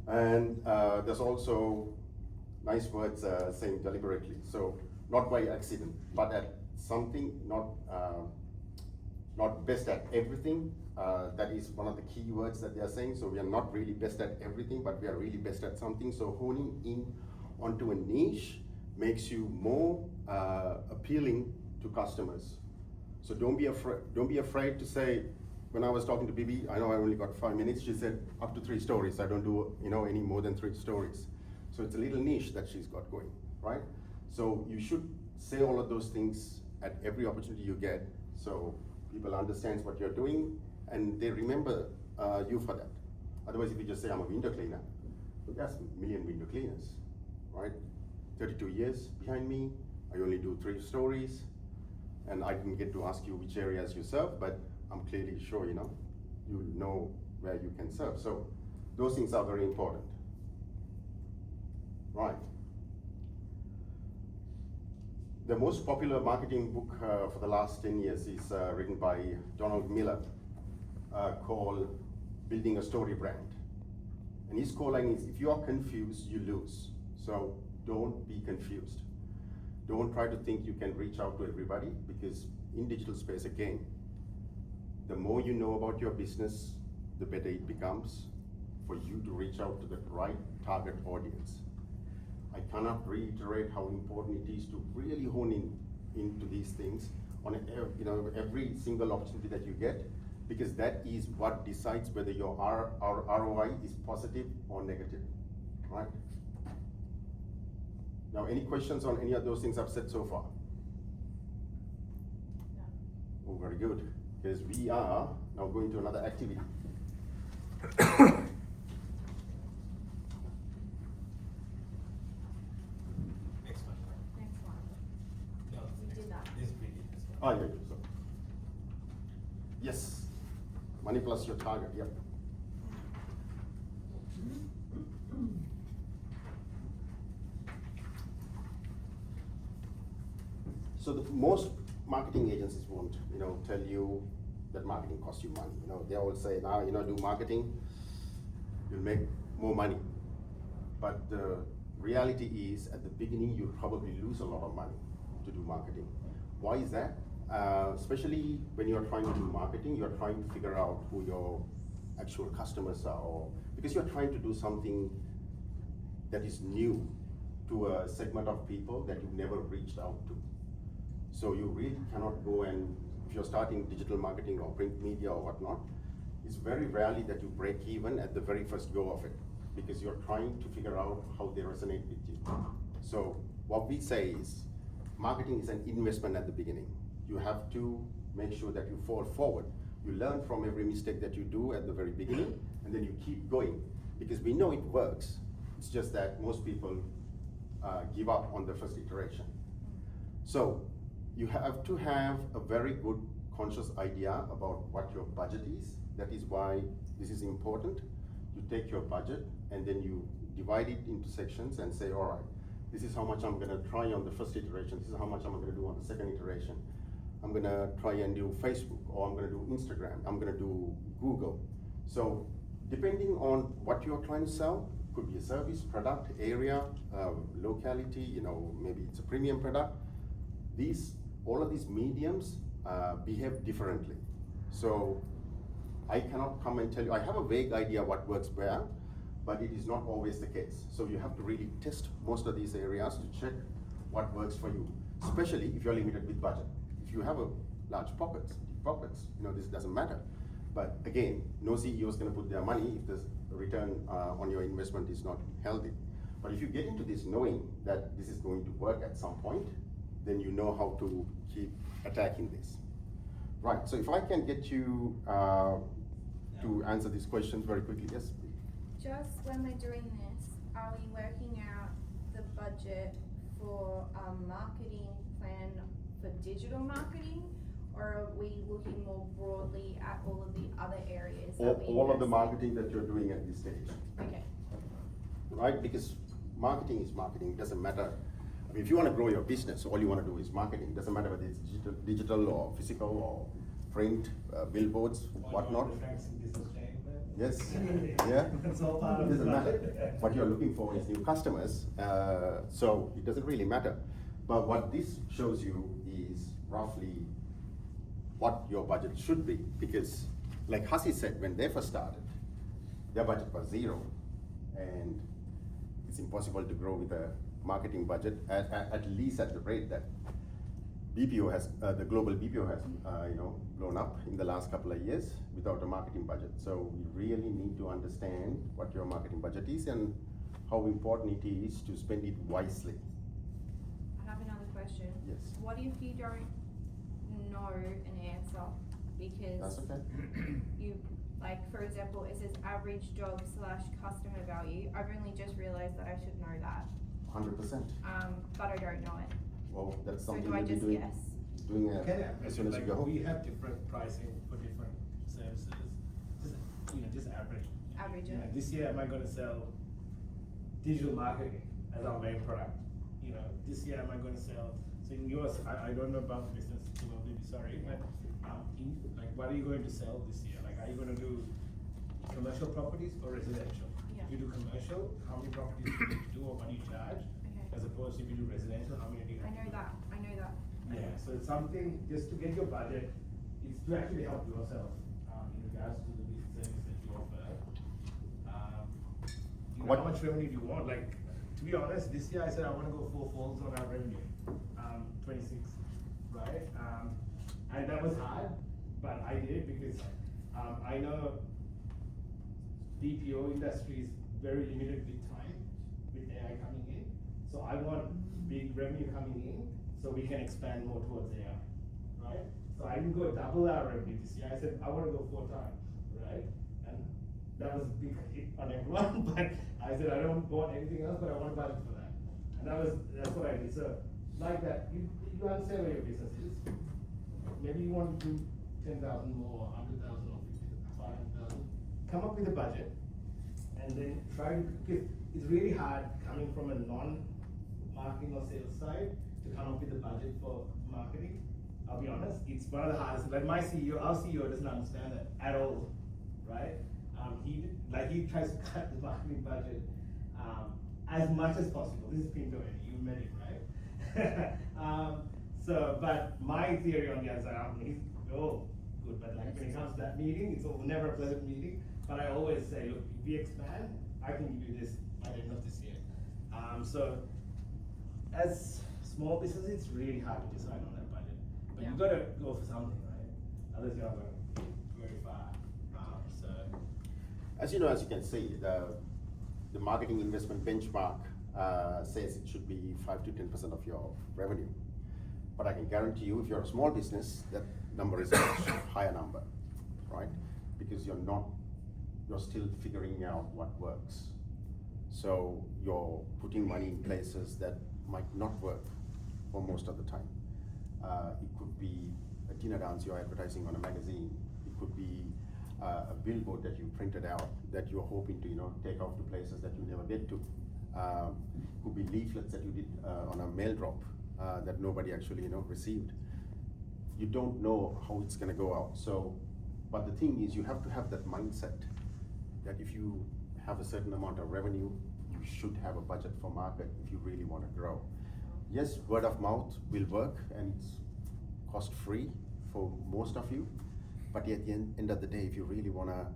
And there's also nice words saying deliberately. So not by accident, but at something, not best at everything. That is one of the key words that they are saying. So we are not really best at everything, but we are really best at something. So honing in onto a niche makes you more appealing to customers. So don't be afraid to say, when I was talking to Bibi, I know I only got 5 minutes, she said up to 3 stories. I don't do any more than 3 stories. So it's a little niche that she's got going, right? So you should say all of those things at every opportunity you get, so people understand what you're doing and they remember you for that. Otherwise, if you just say I'm a window cleaner, well, there's a million window cleaners, right? 32 years behind me, I only do 3 stories, and I didn't get to ask you which areas you serve, but I'm clearly sure you know where you can serve. So those things are very important. Right. The most popular marketing book for the last 10 years is written by Donald Miller, called Building a Story Brand. And his core line is, if you are confused, you lose. So don't be confused. Don't try to think you can reach out to everybody, because in digital space, again, the more you know about your business, the better it becomes for you to reach out to the right target audience. I cannot reiterate how important it is to really hone into these things on every single opportunity that you get, because that is what decides whether your ROI is positive or negative, right? Now, any questions on any of those things I've said so far? No. Oh, very good, because we are now going to another activity. Next one. Money plus your target, yep. So the most marketing agencies won't, tell you that marketing costs you money. They all say, now, do marketing, you'll make more money. But the reality is, at the beginning, you'll probably lose a lot of money to do marketing. Why is that? Especially when you're trying to do marketing, you're trying to figure out who your actual customers are, or because you're trying to do something that is new to a segment of people that you've never reached out to. So you really cannot go and, if you're starting digital marketing or print media or whatnot, it's very rarely that you break even at the very first go of it, because you're trying to figure out how they resonate with you. So what we say is, marketing is an investment at the beginning. You have to make sure that you fall forward. You learn from every mistake that you do at the very beginning, and then you keep going, because we know it works. It's just that most people give up on the first iteration. So you have to have a very good conscious idea about what your budget is. That is why this is important. You take your budget and then you divide it into sections and say, all right, this is how much I'm gonna try on the first iteration, this is how much I'm gonna do on the second iteration. I'm gonna try and do Facebook, or I'm gonna do Instagram, I'm gonna do Google. So depending on what you're trying to sell, could be a service, product, area, locality, maybe it's a premium product. All of these mediums behave differently. So I cannot come and tell you, I have a vague idea what works where, but it is not always the case. So you have to really test most of these areas to check what works for you, especially if you're limited with budget. If you have a large pockets, this doesn't matter. But again, no CEO is gonna put their money if the return on your investment is not healthy. But if you get into this knowing that this is going to work at some point, then you know how to keep attacking this. Right, so if I can get you to answer these questions very quickly, yes? Just when we're doing this, are we working out the budget for a marketing plan for digital marketing? Or are we looking more broadly at all of the other areas? All of the marketing that you're doing at this stage. Okay. Right, because marketing is marketing, it doesn't matter. I mean, if you want to grow your business, all you want to do is marketing. It doesn't matter whether it's digital or physical or print, billboards, whatnot. Yes, yeah. It's all part It of doesn't the matter. budget. What you're looking for is new customers, so it doesn't really matter. But what this shows you is roughly what your budget should be, because like Hasi said, when they first started, their budget was zero, and it's impossible to grow with a marketing budget at least at the rate that BPO has, the global BPO has, blown up in the last couple of years without a marketing budget. So we really need to understand what your marketing budget is and how important it is to spend it wisely. I have another question. Yes. What if you don't know an answer? Because That's okay. you, like, for example, it says average job / customer value. I've only just realized that I should know that. 100%. But I don't know it. Well, that's So something do I you'll be just doing, guess? doing Okay, as soon as you like, go home. we have different pricing for different services, just average. Average it. This year, am I gonna sell digital marketing as our main product? This year, am I gonna sell, so in yours, I don't know about the business, so I'll be sorry, but, what are you going to sell this year? Like, are you gonna do commercial properties or residential? Yeah. If you do commercial, how many properties do you need to do, or what do you charge? Okay. As opposed to if you do residential, how many do you I have to know do? that. Yeah, so it's something, just to get your budget, it's to actually help yourself, in regards to the business service that you offer. What- How much revenue do you want? Like, to be honest, this year I said I wanna go 4 folds on our revenue, 26, right? And that was hard, but I did because, I know BPO industry is very limited with time, with AI coming in. So I want big revenue coming in, so we can expand more towards AI, right? So I didn't go double our revenue this year, I said, I wanna go 4 times, right? And that was a big hit on everyone, but I said, I don't want anything else, but I want a budget for that. And that's what I did, so like that, you understand where your business is. Maybe you want to do 10,000 more, 100,000 or come up with a budget, and then try to, because it's really hard coming from a non-marketing or sales side to come up with a budget for marketing. I'll be honest, it's one of the hardest. Like my CEO, our CEO doesn't understand that at all, right? He tries to cut the marketing budget as much as possible. This is Pinto, and you met him, right? But my theory on the other side, he's good, but like when it comes to that meeting, it's never a pleasant meeting. But I always say, look, if we expand, I can give you this by the end of this year. So as small businesses, it's really hard to decide on that budget. But you gotta go for something, right? Otherwise you're not gonna get very far. As you know, as you can see, the marketing investment benchmark says it should be 5 to 10% of your revenue. But I can guarantee you, if you're a small business, that number is a much higher number, right? Because you're still figuring out what works. So you're putting money in places that might not work for most of the time. It could be a dinner dance you're advertising on a magazine. It could be a billboard that you printed out that you're hoping to, take off to places that you never get to. It could be leaflets that you did on a mail drop that nobody actually, received. You don't know how it's gonna go out. So, but the thing is, you have to have that mindset that if you have a certain amount of revenue, you should have a budget for market if you really want to grow. Yes, word of mouth will work and it's cost free for most of you. But at the end of the day, if you really want to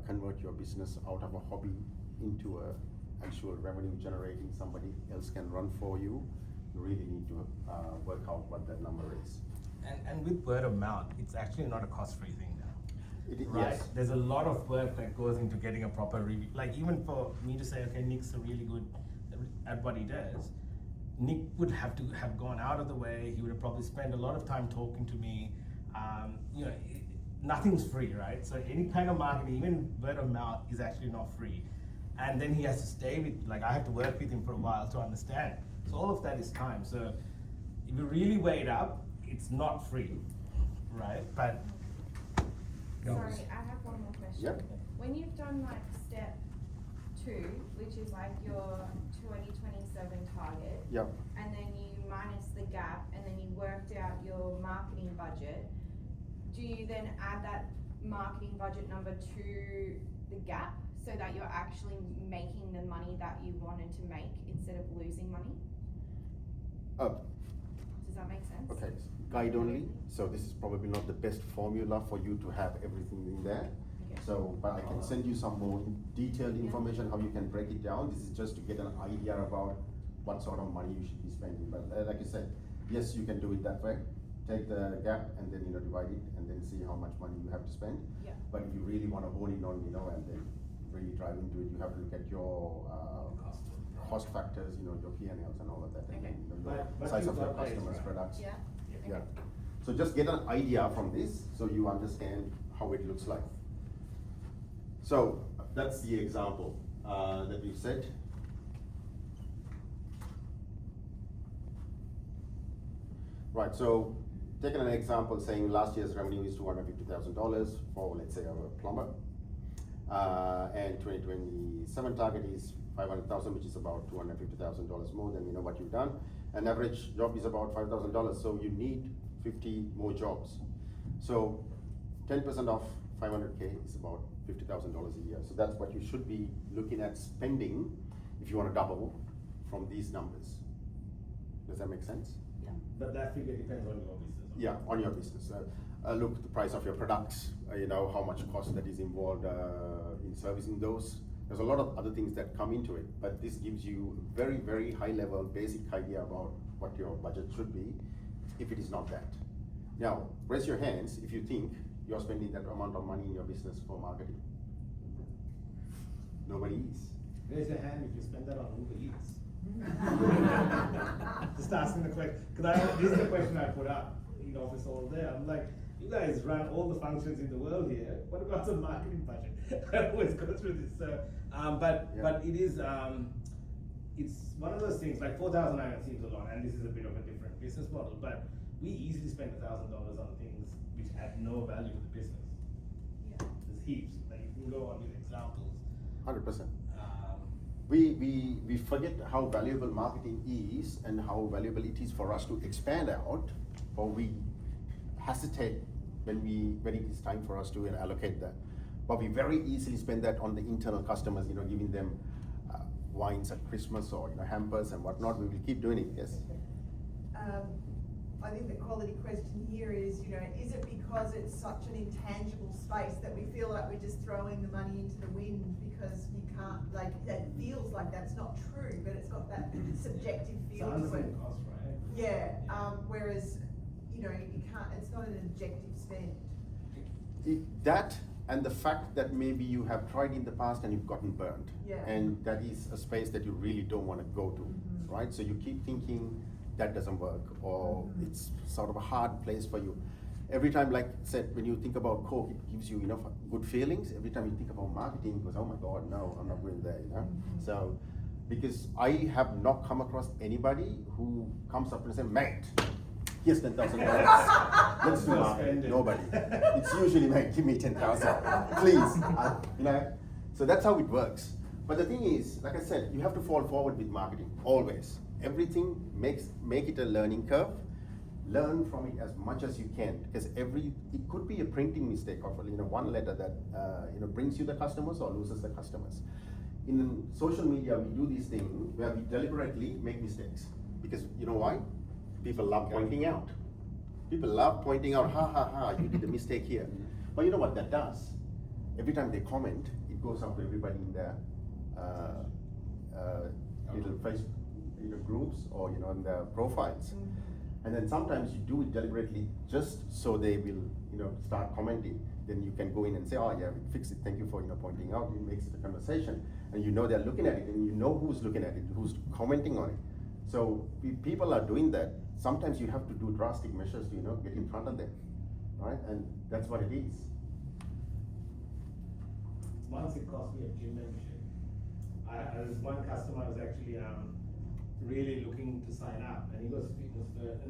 convert your business out of a hobby into a actual revenue generating, somebody else can run for you, you really need to work out what that number is. And with word of mouth, it's actually not a cost-free thing now. Right? Yes. There's a lot of work that goes into getting a proper review. Like even for me to say, okay, Nick's a really good at what he does, Nick would have to have gone out of the way. He would have probably spent a lot of time talking to me. Nothing's free, right? So any kind of marketing, even word of mouth, is actually not free. And then he has to stay with, I have to work with him for a while to understand. So all of that is time. So if you really weigh it up, it's not free, right? But Sorry, I have one more question. Yep. When you've done step 2, which is your 2027 target, Yep. and then you minus the gap, and then you worked out your marketing budget, do you then add that marketing budget number to the gap so that you're actually making the money that you wanted to make instead of losing money? Does that make sense? Okay, guide only. So this is probably not the best formula for you to have everything in there. Okay. So, but I can send you some more detailed information how you can break it down. This is just to get an idea about what sort of money you should be spending. But like I said, yes, you can do it that way. Take the gap and then divide it and then see how much money you have to spend. Yeah. But if you really want to hone in on and then really drive into it, you have to look at your cost factors, your P&Ls and all of that, and Okay. then But size you've of your got ways, customers' right? products. Yeah? Yeah. So just get an idea from this so you understand how it looks like. So that's the example that we've set. Right, so taking an example saying last year's revenue is $250,000 for, let's say, a plumber. And 2027 target is 500,000, which is about $250,000 more than what you've done. An average job is about $5,000, so you need 50 more jobs. So 10% of 500K is about $50,000 a year. So that's what you should be looking at spending if you want to double from these numbers. Does that make sense? But that figure depends on your business. Yeah, on your business. Look, the price of your products, how much cost that is involved in servicing those. There's a lot of other things that come into it, but this gives you a very, very high level, basic idea about what your budget should be, if it is not that. Now, raise your hands if you think you're spending that amount of money in your business for marketing. Nobody is. Raise your hand if you spend that on Uber Eats. Just asking the question, because this is the question I put up in the office all day. I'm like, you guys run all the functions in the world here. What about the marketing budget? I always go through this. But it is, it's one of those things. Like $4,900 seems a lot, and this is a bit of a different business model. But we easily spend $1,000 on things which add no value to the business. Yeah. There's heaps. Like you can go on 100%. Um, We forget how valuable marketing is and how valuable it is for us to expand out, or we hesitate when it is time for us to allocate that. But we very easily spend that on the internal customers, giving them wines at Christmas or hampers and whatnot. We will keep doing it. Yes. I think the quality question here is, is it because it's such an intangible space that we feel like we're just throwing the money into the wind because you can't, like, that feels like that's not true, but it's got that subjective It's feel on the to it. same cost, right? Yeah, whereas, you can't, it's not an objective spend. That and the fact that maybe you have tried in the past and you've gotten burned. Yeah. And that is a space that you really don't want to go to, right? So you keep thinking that doesn't work, or it's sort of a hard place for you. Every time, like I said, when you think about Coke, it gives you enough good feelings. Every time you think about marketing, it goes, oh my God, no, I'm not going there, So, because I have not come across anybody who comes up and says, mate, here's $10,000. Let's do marketing. Nobody. It's usually, mate, give me 10,000, please. So that's how it works. But the thing is, like I said, you have to fall forward with marketing, always. Everything make it a learning curve. Learn from it as much as you can, because it could be a printing mistake of one letter that brings you the customers or loses the customers. In social media, we do this thing where we deliberately make mistakes, because you know why? People love pointing out. People love pointing out, ha ha ha, you did a mistake here. But you know what that does? Every time they comment, it goes out to everybody in their little Facebook groups or in their profiles. And then sometimes you do it deliberately just so they will start commenting. Then you can go in and say, oh yeah, we fixed it, thank you for pointing out. It makes it a conversation, and they're looking at it, and you know who's looking at it, who's commenting on it. So people are doing that. Sometimes you have to do drastic measures to get in front of them, right? And that's what it is. Once it cost me a gym membership. I was one customer was actually really looking to sign up, and he was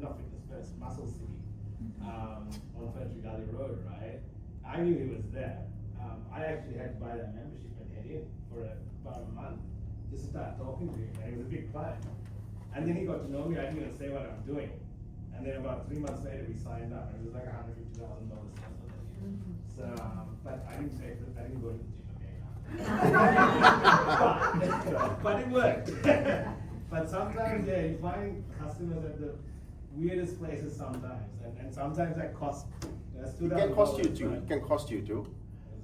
not fitness first, Muscle City, on Ferntree Gully Road, right? I knew he was there. I actually had to buy that membership and head in for about a month just to start talking to him, and he was a big client. And then he got to know me. I didn't even say what I'm doing, and then about 3 months later we signed up, and it was like $150,000 So, but I didn't go to the gym again. but it worked. But sometimes, you find customers at the weirdest places sometimes, and sometimes that costs. It can cost you too. It can cost you too.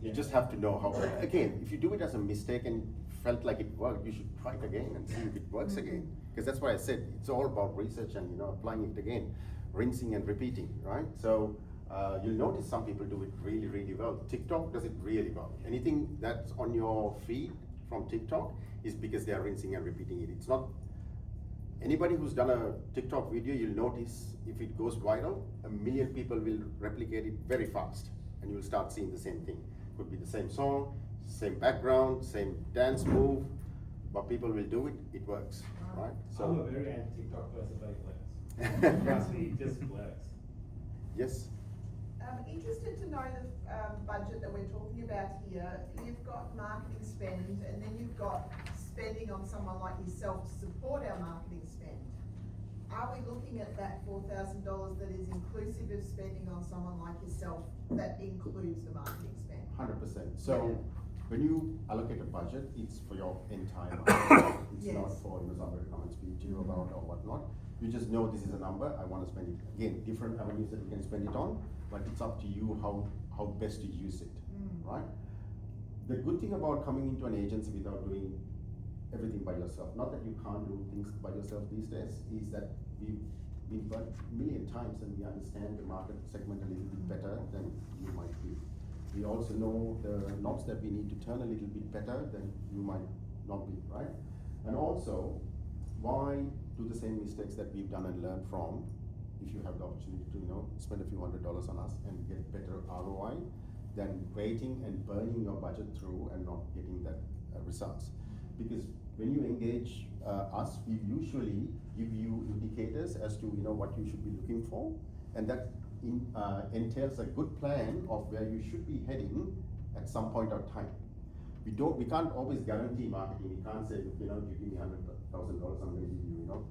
You just have to know how. Again, if you do it as a mistake and felt like it worked, you should try it again and see if it works again. Because that's why I said it's all about research and applying it again, rinsing and repeating, right? So you'll notice some people do it really, really well. TikTok does it really well. Anything that's on your feed from TikTok is because they are rinsing and repeating it. It's not. Anybody who's done a TikTok video, you'll notice if it goes viral, 1 million people will replicate it very fast, and you'll start seeing the same thing. Could be the same song, same background, same dance move, but people will do it, it works, right? So I'm a very anti-TikTok person, but it works. Trust me, it just works. Yes? I'm interested to know the budget that we're talking about here. You've got marketing spend, and then you've got spending on someone like yourself to support our marketing spend. Are we looking at that $4,000 that is inclusive of spending on someone like yourself that includes the marketing spend? 100%. So when you allocate a budget, it's for your entire market. It's not for somebody to come and speak to you about or whatnot. You just know this is a number, I want to spend it. Again, different avenues that you can spend it on, but it's up to you how best to use it, right? The good thing about coming into an agency without doing everything by yourself, not that you can't do things by yourself these days, is that we've been burnt 1 million times and we understand the market segment a little bit better than you might be. We also know the knobs that we need to turn a little bit better than you might not be, right? And also, why do the same mistakes that we've done and learned from, if you have the opportunity to spend a few $100s on us and get better ROI than waiting and burning your budget through and not getting that results. Because when you engage us, we usually give you indicators as to what you should be looking for, and that entails a good plan of where you should be heading at some point of time. we can't always guarantee marketing. We can't say, you know, if you give me $100,000, I'm going to give you, you know,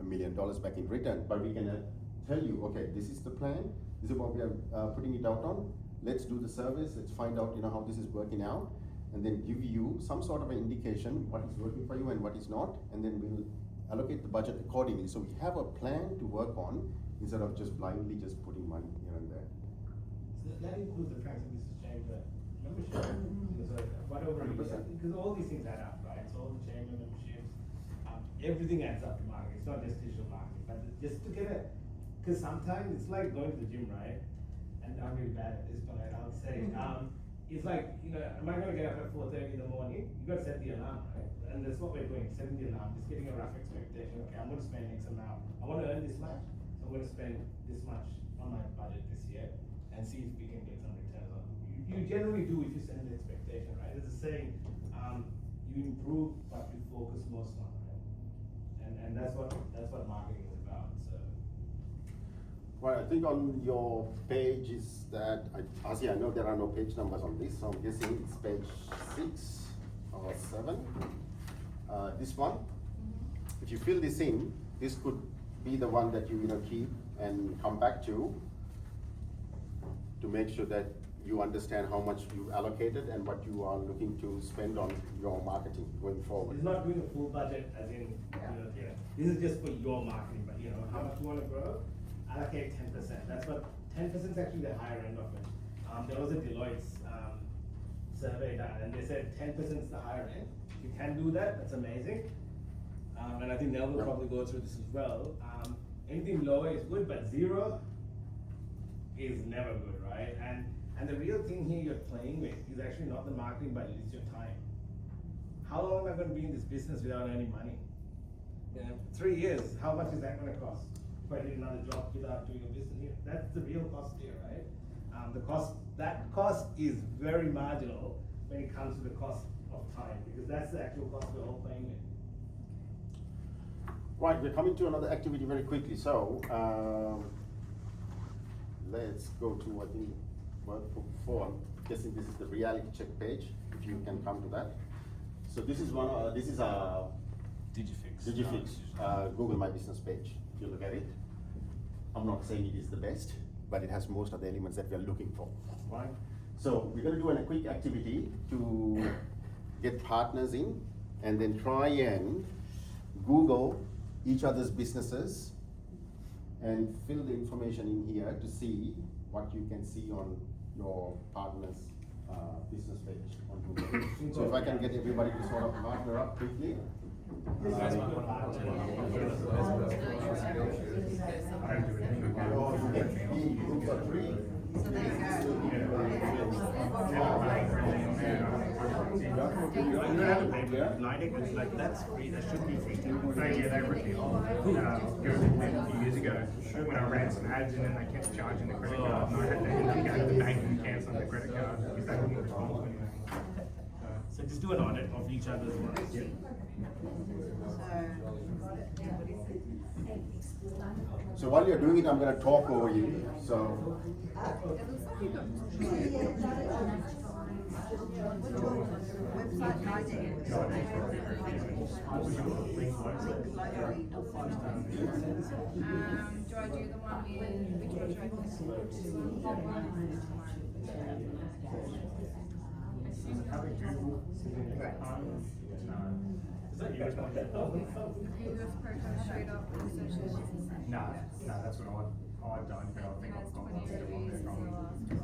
$1 million back in return. But we can tell you, okay, this is the plan. This is what we are putting it out on. Let's do the service. Let's find out, you know, how this is working out, and then give you some sort of an indication what is working for you and what is not, and then we'll allocate the budget accordingly. So we have a plan to work on instead of just blindly just putting money here and there. So that includes the Frankston Business Chamber membership, because whatever, because all these things add up, right? So all the chamber memberships, everything adds up to marketing. It's not just digital marketing, but just to get it, because sometimes it's like going to the gym, right? And I'm really bad at this, but I'll say, it's like, you know, am I gonna get up at 4:30 in the morning? You gotta set the alarm, right? And that's what we're doing, setting the alarm, just getting a rough expectation. Okay, I'm gonna spend X amount. I wanna earn this much, so I'm gonna spend this much on my budget this year and see if we can get some returns on it. You generally do if you set an expectation, right? There's a saying, you improve what you focus most on, right? And that's what marketing is about, so. Well, I think on your page is that, I know there are no page numbers on this, so I'm guessing it's page 6 or 7. This one, if you fill this in, this could be the one that you know, keep and come back to make sure that you understand how much you allocated and what you are looking to spend on your marketing going forward. It's not doing a full budget as in, this is just for your marketing, but you know, how much you wanna grow, allocate 10%. That's what, 10% is actually the higher end of it. There was a Deloitte's survey done, and they said 10% is the higher end. If you can do that, that's amazing. And I think Nell will probably go through this as well. Anything lower is good, but 0 is never good, right? And the real thing here you're playing with is actually not the marketing, but it's your time. How long am I gonna be in this business without earning money? 3 years, how much is that gonna cost? If I did another job without doing a business here, that's the real cost here, right? That cost is very marginal when it comes to the cost of time, because that's the actual cost we're all playing with. Right, we're coming to another activity very quickly. So let's go to, I think, workbook 4. I'm guessing this is the reality check page. If you can come to that. So this is one. This is a Digifix Google My Business page. If you look at it, I'm not saying it is the best, but it has most of the elements that we are looking for. Right. So we're going to do a quick activity to get partners in, and then try and Google each other's businesses and fill the information in here to see what you can see on your partner's business page on Google. So if I can get everybody to sort of partner up quickly. It's like, that's free, that should be free. Yeah, they ripped me off. A few years ago when I ran some ads and then they kept charging the credit card, and I had to end up going to the bank and cancel the credit card because they wouldn't respond to anything. So just do an audit of each other's ones. So while you're doing it, I'm going to talk over you. So. Do I do the one in, which one should I US program straight up association? No, that's what I've done, but I think I've got Has 20 reviews in the last 12